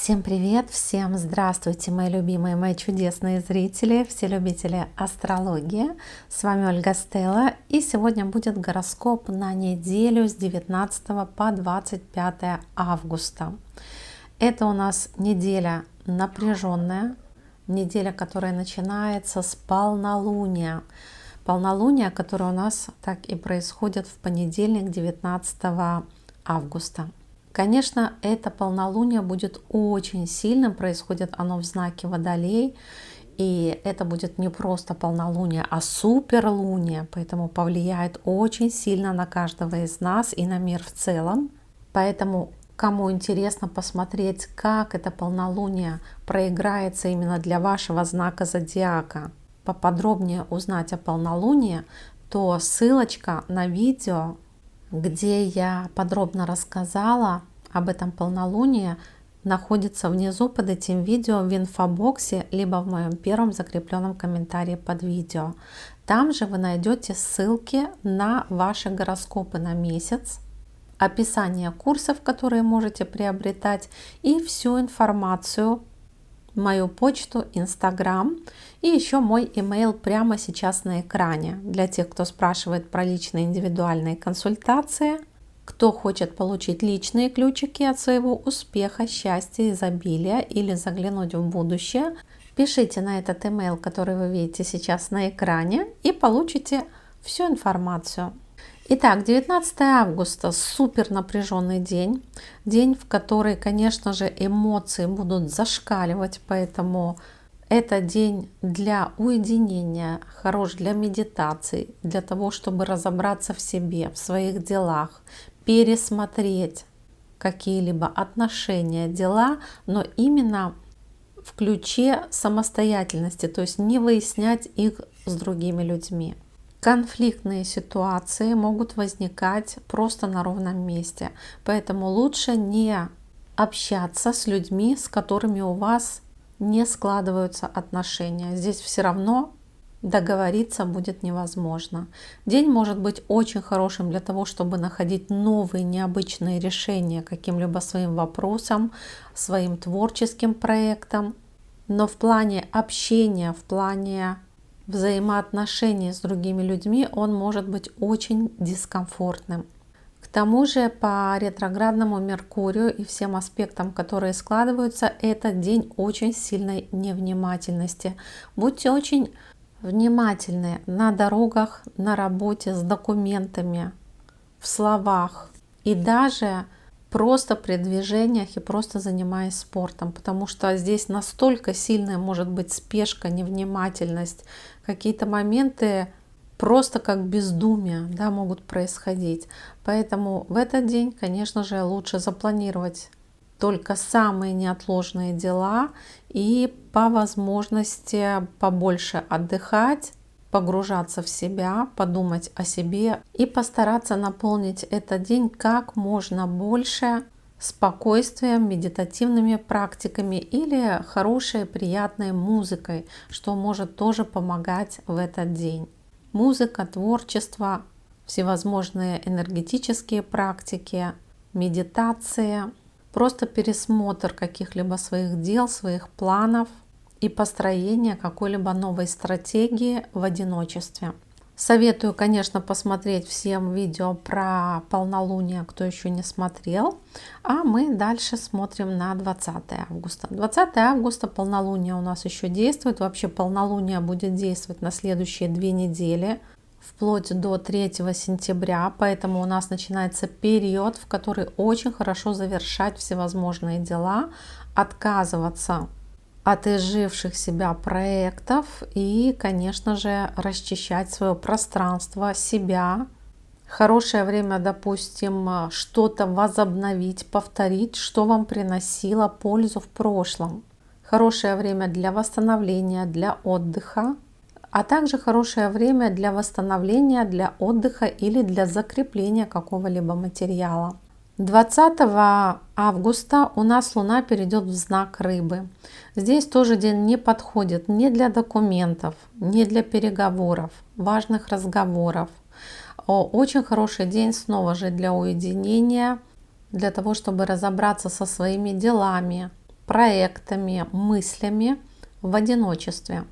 Всем привет, всем здравствуйте, мои любимые, мои чудесные зрители, все любители астрологии. С вами Ольга Стелла, и сегодня будет гороскоп на неделю с 19 по 25 августа. Это у нас неделя напряженная, неделя, которая начинается с полнолуния. Полнолуние, которое у нас так и происходит в понедельник, 19 августа. Конечно, это полнолуние будет очень сильным, происходит оно в знаке Водолей, и это будет не просто полнолуние, а суперлуние, поэтому повлияет очень сильно на каждого из нас и на мир в целом. Поэтому, кому интересно посмотреть, как это полнолуние проиграется именно для вашего знака зодиака, поподробнее узнать о полнолунии, то ссылочка на видео, где я подробно рассказала об этом полнолунии, находится внизу под этим видео в инфобоксе, либо в моем первом закрепленном комментарии под видео. Там же вы найдете ссылки на ваши гороскопы на месяц, описание курсов, которые можете приобретать, и всю информацию, мою почту, Инстаграм и еще мой имейл прямо сейчас на экране. Для тех, кто спрашивает про личные индивидуальные консультации, кто хочет получить личные ключики от своего успеха, счастья, изобилия или заглянуть в будущее, пишите на этот имейл, который вы видите сейчас на экране, и получите всю информацию. Итак, 19 августа – супер напряженный день. День, в который, конечно же, эмоции будут зашкаливать, поэтому это день для уединения, хорош для медитации, для того, чтобы разобраться в себе, в своих делах, пересмотреть какие-либо отношения, дела, но именно в ключе самостоятельности, то есть не выяснять их с другими людьми. Конфликтные ситуации могут возникать просто на ровном месте, поэтому лучше не общаться с людьми, с которыми у вас не складываются отношения. Здесь все равно договориться будет невозможно. День может быть очень хорошим для того, чтобы находить новые необычные решения каким-либо своим вопросам, своим творческим проектам, но в плане общения, в плане взаимоотношений с другими людьми он может быть очень дискомфортным. К тому же по ретроградному Меркурию и всем аспектам, которые складываются, этот день очень сильной невнимательности. Будьте очень внимательны на дорогах, на работе, с документами, в словах и даже просто при движениях и просто занимаясь спортом, потому что здесь настолько сильная может быть спешка, невнимательность, какие-то моменты просто как бездумие, да, могут происходить. Поэтому в этот день, конечно же, лучше запланировать только самые неотложные дела и по возможности побольше отдыхать, погружаться в себя, подумать о себе и постараться наполнить этот день как можно больше спокойствием, медитативными практиками или хорошей, приятной музыкой, что может тоже помогать в этот день. Музыка, творчество, всевозможные энергетические практики, медитация, просто пересмотр каких-либо своих дел, своих планов и построение какой-либо новой стратегии в одиночестве. Советую, конечно, посмотреть всем видео про полнолуние, кто еще не смотрел. А мы дальше смотрим на 20 августа. 20 августа полнолуние у нас еще действует. Вообще полнолуние будет действовать на следующие 2 недели, вплоть до 3 сентября. Поэтому у нас начинается период, в который очень хорошо завершать всевозможные дела, отказываться от изживших себя проектов и, конечно же, расчищать свое пространство, себя. Хорошее время, допустим, что-то возобновить, повторить, что вам приносило пользу в прошлом. Хорошее время для восстановления, для отдыха, а также хорошее время для восстановления, для отдыха или для закрепления какого-либо материала. 20 августа у нас Луна перейдет в знак Рыбы. Здесь тоже день не подходит ни для документов, ни для переговоров, важных разговоров. Очень хороший день снова же для уединения, для того, чтобы разобраться со своими делами, проектами, мыслями в одиночестве.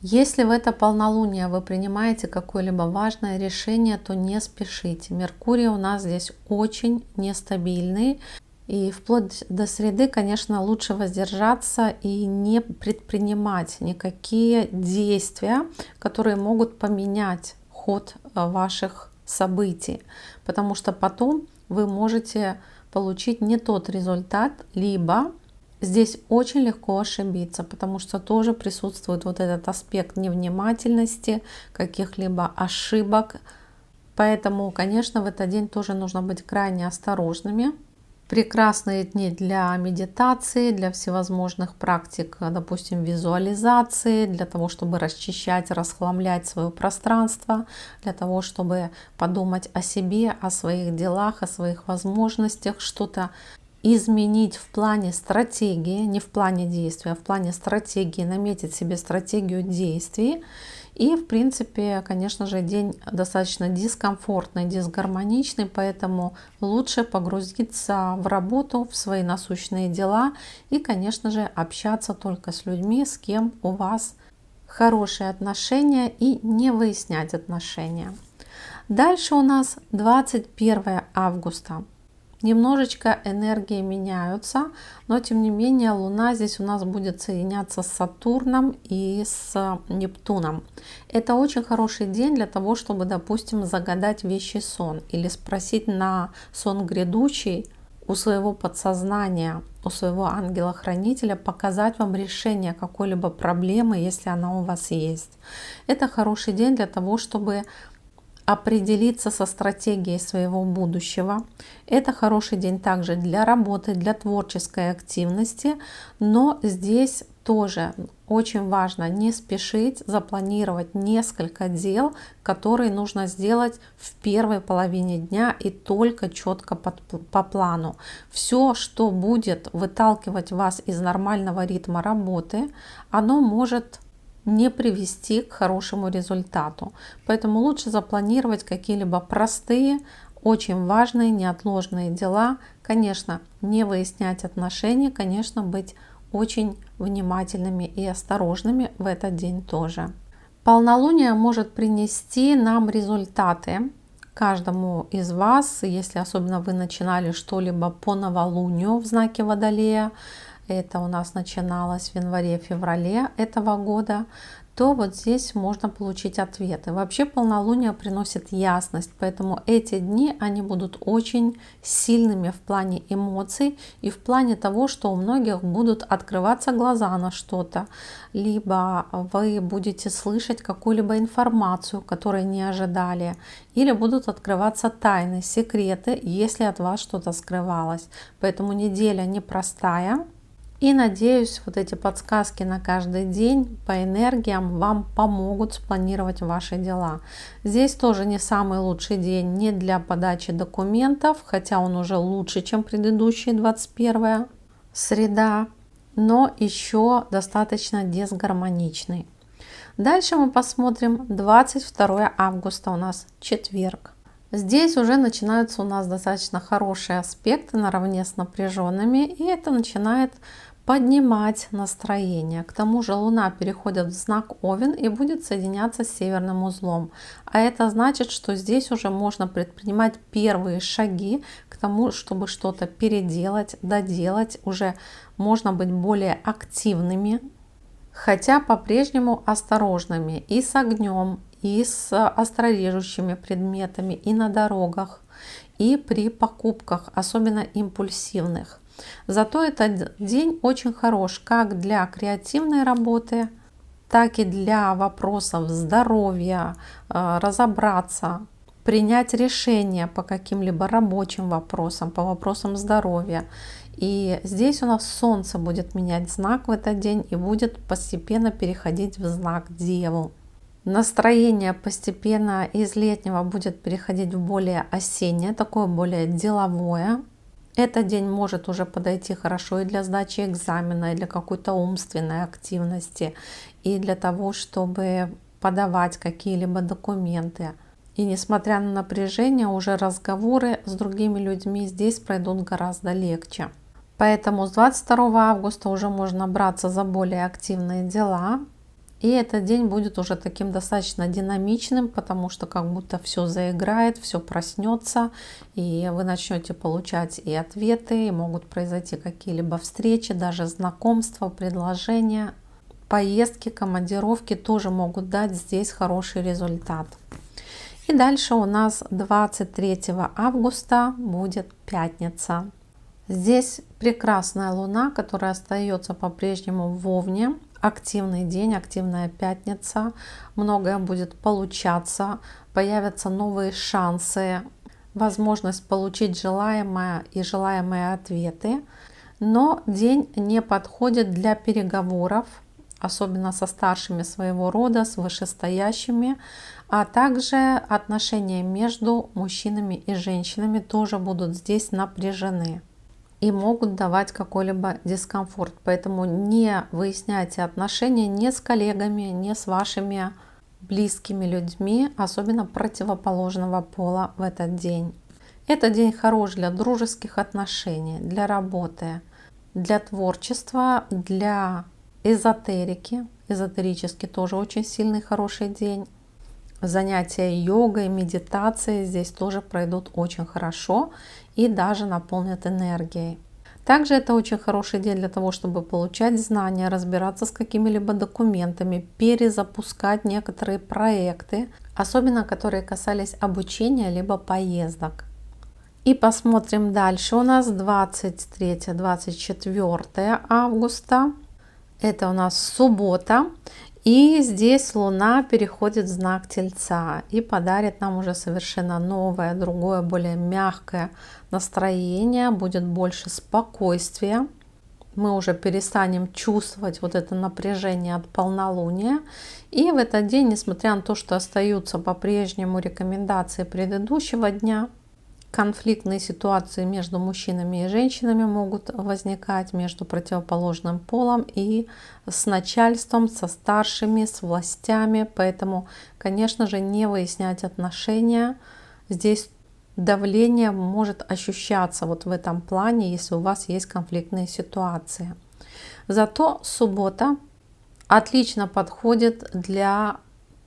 Если в это полнолуние вы принимаете какое-либо важное решение, то не спешите. Меркурий у нас здесь очень нестабильный. И вплоть до среды, конечно, лучше воздержаться и не предпринимать никакие действия, которые могут поменять ход ваших событий. Потому что потом вы можете получить не тот результат, либо здесь очень легко ошибиться, потому что тоже присутствует вот этот аспект невнимательности, каких-либо ошибок. Поэтому, конечно, в этот день тоже нужно быть крайне осторожными. Прекрасные дни для медитации, для всевозможных практик, допустим, визуализации, для того, чтобы расчищать, расхламлять свое пространство, для того, чтобы подумать о себе, о своих делах, о своих возможностях, что-то изменить в плане стратегии, не в плане действия, а в плане стратегии, наметить себе стратегию действий. И, в принципе, конечно же, день достаточно дискомфортный, дисгармоничный, поэтому лучше погрузиться в работу, в свои насущные дела и, конечно же, общаться только с людьми, с кем у вас хорошие отношения, и не выяснять отношения. Дальше у нас 21 августа. Немножечко энергии меняются, но тем не менее Луна здесь у нас будет соединяться с Сатурном и с Нептуном. Это очень хороший день для того, чтобы, допустим, загадать вещий сон или спросить на сон грядущий у своего подсознания, у своего ангела-хранителя показать вам решение какой-либо проблемы, если она у вас есть. Это хороший день для того, чтобы определиться со стратегией своего будущего. Это хороший день также для работы, для творческой активности, но здесь тоже очень важно не спешить, запланировать несколько дел, которые нужно сделать в первой половине дня и только четко по плану. Все, что будет выталкивать вас из нормального ритма работы, оно может не привести к хорошему результату. Поэтому лучше запланировать какие-либо простые, очень важные, неотложные дела. Конечно, не выяснять отношения, конечно, быть очень внимательными и осторожными в этот день тоже. Полнолуние может принести нам результаты. Каждому из вас, если особенно вы начинали что-либо по новолунию в знаке Водолея, это у нас начиналось в январе-феврале этого года, то вот здесь можно получить ответы. Вообще полнолуние приносит ясность, поэтому эти дни, они будут очень сильными в плане эмоций и в плане того, что у многих будут открываться глаза на что-то, либо вы будете слышать какую-либо информацию, которую не ожидали, или будут открываться тайны, секреты, если от вас что-то скрывалось. Поэтому неделя непростая. И надеюсь, вот эти подсказки на каждый день по энергиям вам помогут спланировать ваши дела. Здесь тоже не самый лучший день не для подачи документов, хотя он уже лучше, чем предыдущий 21 среда, но еще достаточно дисгармоничный. Дальше мы посмотрим 22 августа, у нас четверг. Здесь уже начинаются у нас достаточно хорошие аспекты наравне с напряженными, и это начинает поднимать настроение. К тому же Луна переходит в знак Овен и будет соединяться с северным узлом. А это значит, что здесь уже можно предпринимать первые шаги к тому, чтобы что-то переделать, доделать. Уже можно быть более активными, хотя по-прежнему осторожными и с огнем, и с острорежущими предметами, и на дорогах, и при покупках, особенно импульсивных. Зато этот день очень хорош как для креативной работы, так и для вопросов здоровья, разобраться, принять решение по каким-либо рабочим вопросам, по вопросам здоровья. И здесь у нас Солнце будет менять знак в этот день и будет постепенно переходить в знак Деву. Настроение постепенно из летнего будет переходить в более осеннее, такое более деловое. Этот день может уже подойти хорошо и для сдачи экзамена, и для какой-то умственной активности, и для того, чтобы подавать какие-либо документы. И несмотря на напряжение, уже разговоры с другими людьми здесь пройдут гораздо легче. Поэтому с 22 августа уже можно браться за более активные дела. И этот день будет уже таким достаточно динамичным, потому что как будто все заиграет, все проснется, и вы начнете получать и ответы, и могут произойти какие-либо встречи, даже знакомства, предложения, поездки, командировки тоже могут дать здесь хороший результат. И дальше у нас 23 августа будет пятница. Здесь прекрасная луна, которая остается по-прежнему в Овне. Активный день, активная пятница. Многое будет получаться, появятся новые шансы, возможность получить желаемое и желаемые ответы. Но день не подходит для переговоров, особенно со старшими своего рода, с вышестоящими, а также отношения между мужчинами и женщинами тоже будут здесь напряжены и могут давать какой-либо дискомфорт. Поэтому не выясняйте отношения ни с коллегами, ни с вашими близкими людьми, особенно противоположного пола в этот день. Этот день хорош для дружеских отношений, для работы, для творчества, для эзотерики. Эзотерически тоже очень сильный, хороший день. Занятия йогой, медитацией здесь тоже пройдут очень хорошо и даже наполнят энергией. Также это очень хороший день для того, чтобы получать знания, разбираться с какими-либо документами, перезапускать некоторые проекты, особенно которые касались обучения либо поездок. И посмотрим дальше. У нас 23-24 августа. Это у нас суббота. И здесь Луна переходит в знак Тельца и подарит нам уже совершенно новое, другое, более мягкое настроение. Будет больше спокойствия. Мы уже перестанем чувствовать вот это напряжение от полнолуния. И в этот день, несмотря на то, что остаются по-прежнему рекомендации предыдущего дня, конфликтные ситуации между мужчинами и женщинами могут возникать, между противоположным полом и с начальством, со старшими, с властями. Поэтому, конечно же, не выяснять отношения. Здесь давление может ощущаться вот в этом плане, если у вас есть конфликтные ситуации. Зато суббота отлично подходит для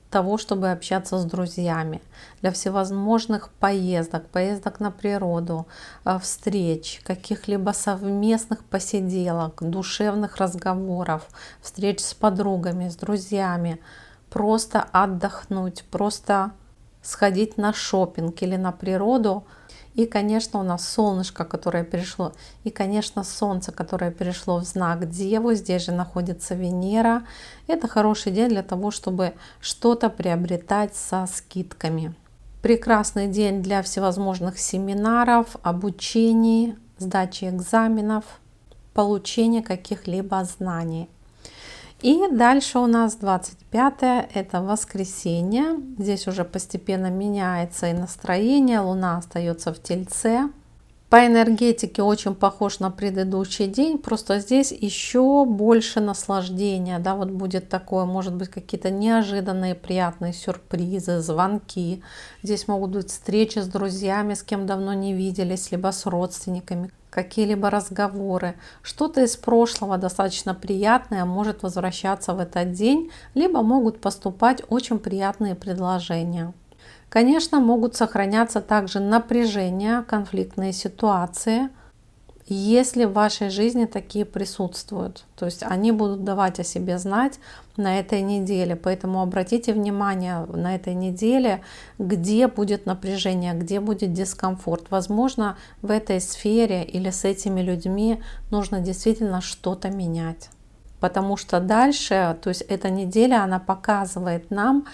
того, чтобы общаться с друзьями, для всевозможных поездок на природу, встреч, каких-либо совместных посиделок, душевных разговоров, встреч с подругами, с друзьями, просто отдохнуть, просто сходить на шопинг или на природу. И, конечно, у нас солнышко, которое перешло, и, конечно, солнце, которое перешло в знак Деву. Здесь же находится Венера. Это хороший день для того, чтобы что-то приобретать со скидками. Прекрасный день для всевозможных семинаров, обучений, сдачи экзаменов, получения каких-либо знаний. И дальше у нас 25-е, это воскресенье. Здесь уже постепенно меняется и настроение. Луна остается в Тельце. По энергетике очень похож на предыдущий день, просто здесь еще больше наслаждения. Да, вот будет такое, может быть, какие-то неожиданные приятные сюрпризы, звонки. Здесь могут быть встречи с друзьями, с кем давно не виделись, либо с родственниками, какие-либо разговоры. Что-то из прошлого достаточно приятное может возвращаться в этот день, либо могут поступать очень приятные предложения. Конечно, могут сохраняться также напряжения, конфликтные ситуации, если в вашей жизни такие присутствуют. То есть они будут давать о себе знать на этой неделе. Поэтому обратите внимание на этой неделе, где будет напряжение, где будет дискомфорт. Возможно, в этой сфере или с этими людьми нужно действительно что-то менять. Потому что дальше, то есть эта неделя, она показывает нам,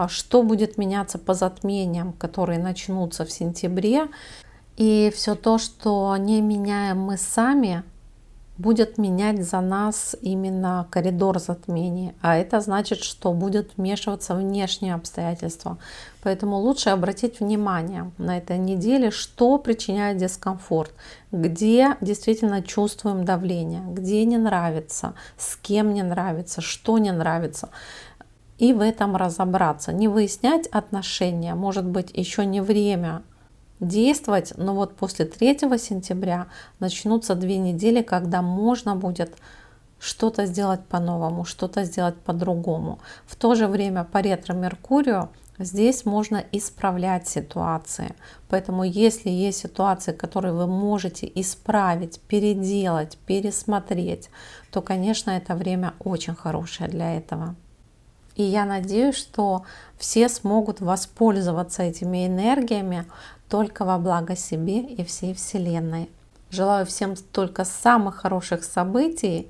что будет меняться по затмениям, которые начнутся в сентябре. И все то, что не меняем мы сами, будет менять за нас именно коридор затмений. А это значит, что будет вмешиваться внешние обстоятельства. Поэтому лучше обратить внимание на этой неделе, что причиняет дискомфорт, где действительно чувствуем давление, где не нравится, с кем не нравится, что не нравится. И в этом разобраться. Не выяснять отношения, может быть, еще не время действовать, но вот после 3 сентября начнутся 2 недели, когда можно будет что-то сделать по-новому, что-то сделать по-другому. В то же время по ретро-меркурию здесь можно исправлять ситуации. Поэтому если есть ситуации, которые вы можете исправить, переделать, пересмотреть, то, конечно, это время очень хорошее для этого. И я надеюсь, что все смогут воспользоваться этими энергиями только во благо себе и всей Вселенной. Желаю всем только самых хороших событий,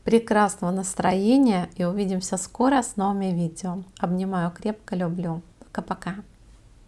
прекрасного настроения и увидимся скоро с новыми видео. Обнимаю крепко, люблю. Пока-пока.